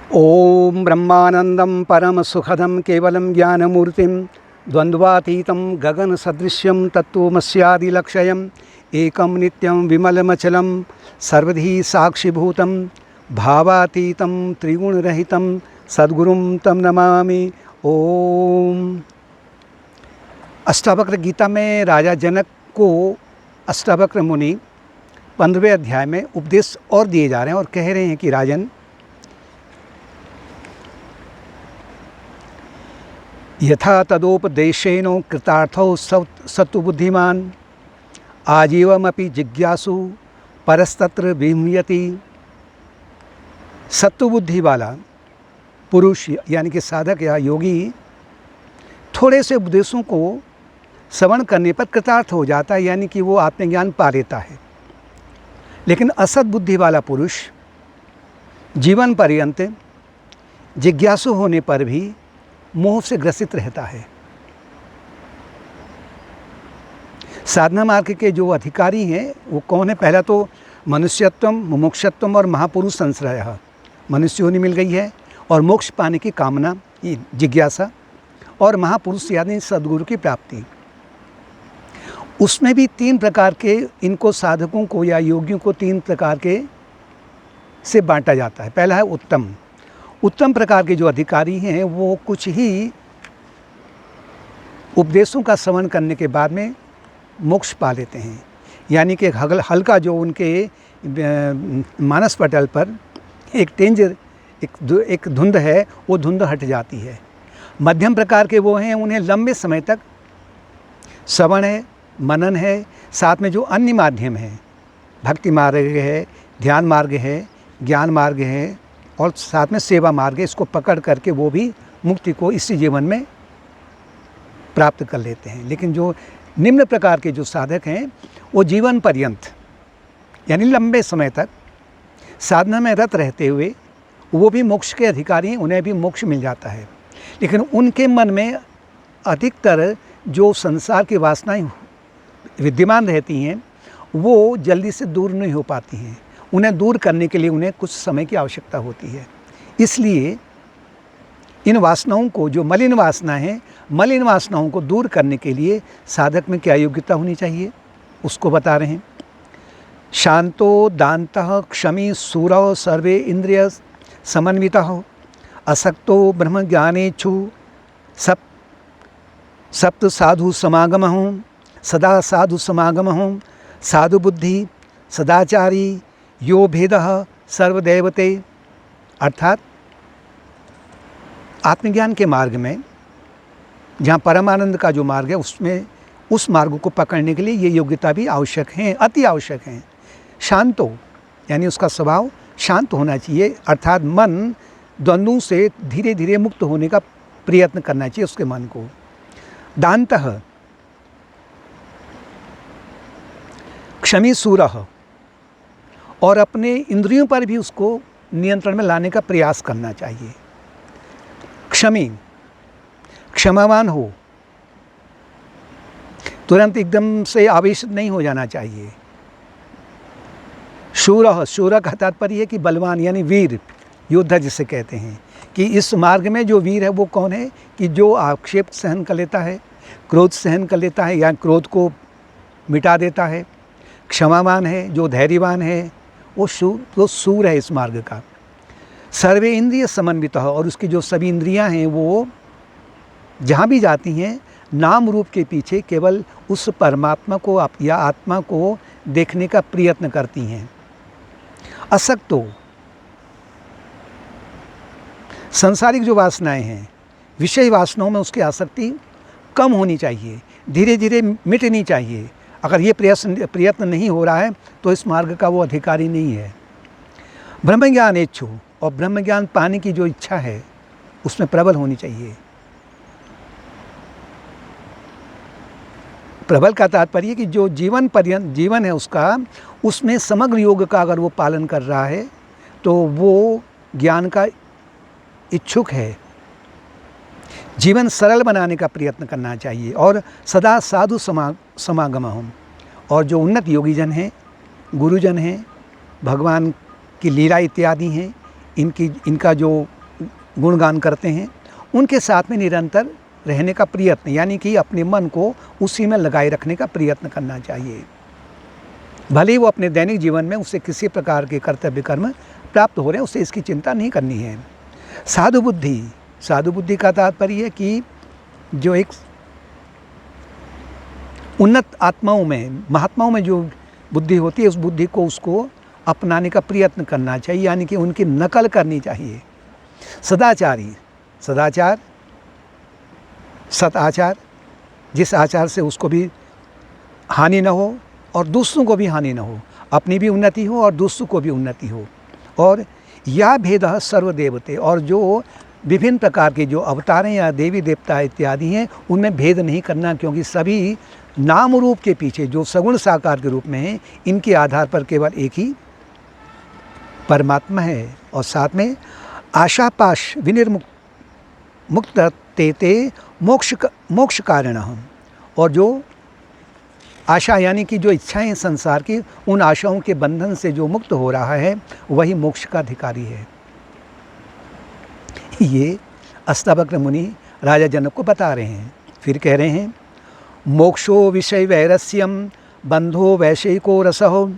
ओम ब्रह्मानंदं परमसुखदं केवलं ज्ञानमूर्तिं द्वन्द्वातीतं गगनसदृश्यं तत्त्वमस्यादिलक्ष्यम् एकं नित्यं विमलमचलं सर्वधी साक्षिभूतं भावातीतं त्रिगुणरहितं सद्गुरुं तं नमामि। ओम। अष्टावक्र गीता में राजा जनक को अष्टावक्र मुनि 15वें अध्याय में उपदेश और दिए जा रहे हैं और कह रहे हैं कि राजन, यथा तदोपदेशेन कृतार्थो सत्वबुद्धिमान आजीवमपि जिज्ञासु परस्तत्र विमुह्यति। सत्वबुद्धि वाला पुरुष यानी कि साधक या योगी थोड़े से उपदेशों को श्रवण करने पर कृतार्थ हो जाता है, यानी कि वो आत्मज्ञान पा लेता है। लेकिन असत बुद्धि वाला पुरुष जीवन पर्यंत जिज्ञासु होने पर भी मोह से ग्रसित रहता है। साधना मार्ग के जो अधिकारी हैं वो कौन है? पहला तो मनुष्यत्वम, मुमुक्षत्वम और महापुरुष संश्रय। मनुष्य होनी मिल गई है और मोक्ष पाने की कामना, जिज्ञासा, और महापुरुष यानी सद्गुरु की प्राप्ति। उसमें भी 3 प्रकार के इनको साधकों को या योगियों को 3 प्रकार के से बांटा जाता है। पहला है उत्तम प्रकार के जो अधिकारी हैं वो कुछ ही उपदेशों का श्रवण करने के बाद में मोक्ष पा लेते हैं, यानी कि हल्का जो उनके मानस पटल पर एक टेंजर एक धुंध है, वो धुंध हट जाती है। मध्यम प्रकार के वो हैं, उन्हें लंबे समय तक श्रवण है, मनन है, साथ में जो अन्य माध्यम है, भक्ति मार्ग है, ध्यान मार्ग है, ज्ञान मार्ग है और साथ में सेवा मार्ग है, इसको पकड़ करके वो भी मुक्ति को इसी जीवन में प्राप्त कर लेते हैं। लेकिन जो निम्न प्रकार के जो साधक हैं वो जीवन पर्यंत यानी लंबे समय तक साधना में रत रहते हुए वो भी मोक्ष के अधिकारी हैं, उन्हें भी मोक्ष मिल जाता है। लेकिन उनके मन में अधिकतर जो संसार की वासनाएं विद्यमान रहती हैं वो जल्दी से दूर नहीं हो पाती हैं। उन्हें दूर करने के लिए उन्हें कुछ समय की आवश्यकता होती है। इसलिए इन वासनाओं को, जो मलिन वासना है, मलिन वासनाओं को दूर करने के लिए साधक में क्या योग्यता होनी चाहिए उसको बता रहे हैं। शांतो दान्तः क्षमी सूरौ सर्वे इंद्रिय समन्वितः असक्तो ब्रह्म ज्ञानेच्छु सप्त साधु समागमः सदा साधु समागमः साधु बुद्धि सदाचारी यो भेदः सर्वदैवते। अर्थात आत्मज्ञान के मार्ग में जहाँ परमानंद का जो मार्ग है उसमें उस मार्ग को पकड़ने के लिए ये योग्यता भी आवश्यक हैं, अति आवश्यक हैं। शांतो यानी उसका स्वभाव शांत होना चाहिए, अर्थात मन द्वंद्वों से धीरे धीरे मुक्त होने का प्रयत्न करना चाहिए उसके मन को। दान्तः क्षमी सूरः, और अपने इंद्रियों पर भी उसको नियंत्रण में लाने का प्रयास करना चाहिए। क्षमी, क्षमावान हो, तुरंत एकदम से आवेशित नहीं हो जाना चाहिए। शूरः, शूर का तात्पर्य है कि बलवान यानी वीर, योद्धा जिसे कहते हैं, कि इस मार्ग में जो वीर है वो कौन है? कि जो आक्षेप सहन कर लेता है, क्रोध सहन कर लेता है या क्रोध को मिटा देता है। क्षमावान है, जो धैर्यवान है, वो सूर है इस मार्ग का। सर्वे इंद्रिय समन्वित, और उसकी जो सभी इंद्रियां हैं वो जहाँ भी जाती हैं नाम रूप के पीछे केवल उस परमात्मा को या आत्मा को देखने का प्रयत्न करती हैं। असक्तो, सांसारिक जो वासनाएं हैं, विषय वासनाओं में उसकी आसक्ति कम होनी चाहिए, धीरे धीरे मिटनी चाहिए। अगर ये प्रयत्न नहीं हो रहा है तो इस मार्ग का वो अधिकारी नहीं है। ब्रह्म ज्ञान इच्छु, और ब्रह्म ज्ञान पाने की जो इच्छा है उसमें प्रबल होनी चाहिए। प्रबल का तात्पर्य कि जो जीवन पर्यंत जीवन है उसका, उसमें समग्र योग का अगर वो पालन कर रहा है तो वो ज्ञान का इच्छुक है। जीवन सरल बनाने का प्रयत्न करना चाहिए और सदा साधु समागम हम, और जो उन्नत योगीजन हैं, गुरुजन हैं, भगवान की लीला इत्यादि हैं, इनका जो गुणगान करते हैं, उनके साथ में निरंतर रहने का प्रयत्न, यानी कि अपने मन को उसी में लगाए रखने का प्रयत्न करना चाहिए। भले ही वो अपने दैनिक जीवन में उससे किसी प्रकार के कर्तव्य कर्म प्राप्त हो रहे हैं, उससे इसकी चिंता नहीं करनी है। साधु बुद्धि का तात्पर्य है कि जो एक उन्नत आत्माओं में, महात्माओं में जो बुद्धि होती है, उस बुद्धि को उसको अपनाने का प्रयत्न करना चाहिए, यानी कि उनकी नकल करनी चाहिए। सदाचार, सत आचार, जिस आचार से उसको भी हानि न हो और दूसरों को भी हानि न हो, अपनी भी उन्नति हो और दूसरों को भी उन्नति हो। और यह भेदः सर्वदेवते, और जो विभिन्न प्रकार के जो अवतारें या देवी देवता इत्यादि हैं, उनमें भेद नहीं करना, क्योंकि सभी नाम रूप के पीछे जो सगुण साकार के रूप में हैं, इनके आधार पर केवल एक ही परमात्मा है। और साथ में आशापाश विनिर्मुक्त तेते मोक्ष कारण, और जो आशा यानी कि जो इच्छाएं संसार की, उन आशाओं के बंधन से जो मुक्त हो रहा है, वही मोक्ष का अधिकारी है। ये अष्टावक्र मुनि राजा जनक को बता रहे हैं। फिर कह रहे हैं, मोक्षो विषय वैरस्यम बंधो वैषयिको रसहो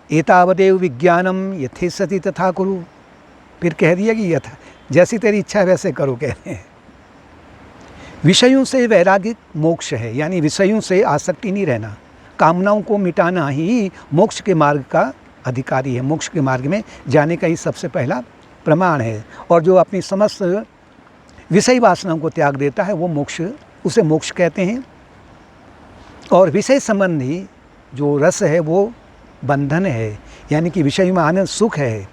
एतावदेव विज्ञानम यथेसति तथा कुरु। फिर कह दिया कि यथा, जैसी तेरी इच्छा है वैसे करो, कह रहे हैं। विषयों से वैराग्य मोक्ष है, यानी विषयों से आसक्ति नहीं रहना, कामनाओं को मिटाना ही मोक्ष के मार्ग का अधिकारी है। मोक्ष के मार्ग में जाने का ही सबसे पहला प्रमाण है। और जो अपनी समस्त विषय वासनाओं को त्याग देता है, वो मोक्ष, उसे मोक्ष कहते हैं। और विषय संबंधी जो रस है वो बंधन है, यानी कि विषय में आनंद सुख है,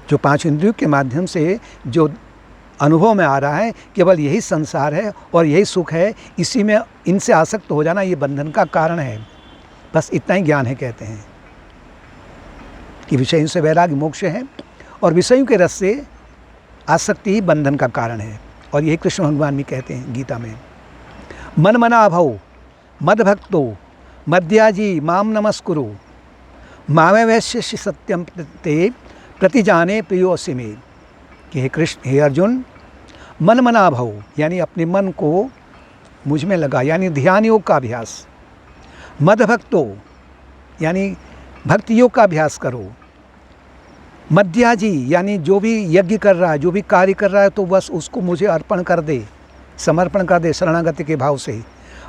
जो 5 इंद्रियों के माध्यम से जो अनुभव में आ रहा है, केवल यही संसार है और यही सुख है, इसी में इनसे आसक्त हो जाना ये बंधन का कारण है। बस इतना ही ज्ञान है, कहते हैं कि विषयों से वैराग्य मोक्ष है और विषयों के रस से आसक्ति ही बंधन का कारण है। और यही कृष्ण भगवान भी कहते हैं गीता में, मन मना भव मद भक्तो मद्याजी माम नमस्कुरु मामे वैश्य सत्यम ते प्रतिजाने प्रियोऽसि मे। कि हे कृष्ण, हे अर्जुन, मन मना भव, यानी अपने मन को मुझ में लगा, यानी ध्यान योग का अभ्यास। मद भक्तो, यानी भक्ति योग का अभ्यास करो। मद्याजी, यानी जो भी यज्ञ कर रहा है, जो भी कार्य कर रहा है, तो बस उसको मुझे अर्पण कर दे, समर्पण कर दे शरणागति के भाव से।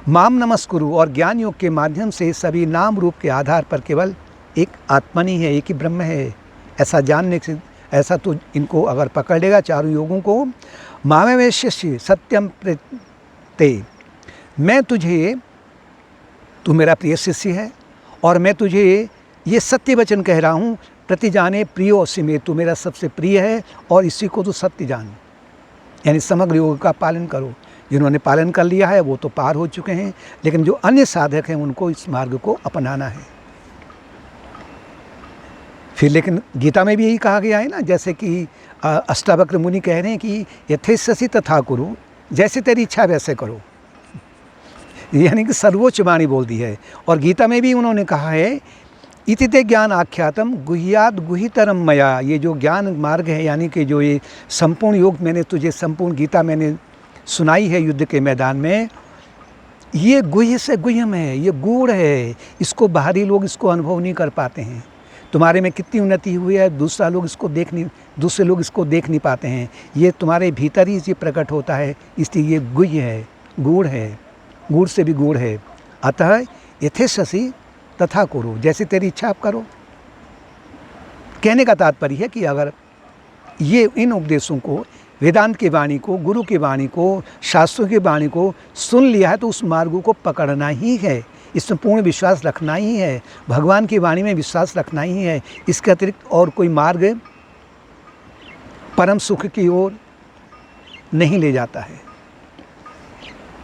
माम नमस्कुरु, और ज्ञान योग के माध्यम से सभी नाम रूप के आधार पर केवल एक आत्मन ही है, एक ही ब्रह्म है, ऐसा जानने से, ऐसा तो इनको अगर पकड़ लेगा चारों योगों को, मामे वैश्य सत्यम ते, मैं तुझे, तू मेरा प्रिय शिष्य है और मैं तुझे ये सत्य वचन कह रहा हूँ, प्रति जाने प्रियोऽसि मे, तू मेरा सबसे प्रिय है और इसी को तू सत्य जान, यानी समग्र योग का पालन करो। जिन्होंने पालन कर लिया है वो तो पार हो चुके हैं, लेकिन जो अन्य साधक हैं उनको इस मार्ग को अपनाना है। फिर लेकिन गीता में भी यही कहा गया है ना, जैसे कि अष्टावक्र मुनि कह रहे हैं कि यथेसि तथा कुरु, जैसे तेरी इच्छा वैसे करो, यानी कि सर्वोच्च वाणी बोल दी है। और गीता में भी उन्होंने कहा है, इति ते ज्ञान आख्यातम गुह्यात गुहितरम मया, ये जो ज्ञान मार्ग है, यानी कि जो ये संपूर्ण योग मैंने तुझे, संपूर्ण गीता मैंने सुनाई है युद्ध के मैदान में, ये गुह्य से गुह्यम है, ये गूढ़ है, इसको बाहरी लोग इसको अनुभव नहीं कर पाते हैं। तुम्हारे में कितनी उन्नति हुई है, दूसरे लोग इसको देख नहीं पाते हैं, ये तुम्हारे भीतर ही ये प्रकट होता है, इसलिए ये गुह्य है, गूढ़ है, गूढ़ से भी गूढ़ है। अतः यथेसि तथा कुरु, जैसे तेरी इच्छा आप करो। कहने का तात्पर्य है कि अगर ये इन उपदेशों को, वेदांत की वाणी को, गुरु की वाणी को, शास्त्रों की वाणी को सुन लिया है, तो उस मार्ग को पकड़ना ही है, इसमें पूर्ण विश्वास रखना ही है, भगवान की वाणी में विश्वास रखना ही है। इसके अतिरिक्त और कोई मार्ग परम सुख की ओर नहीं ले जाता है।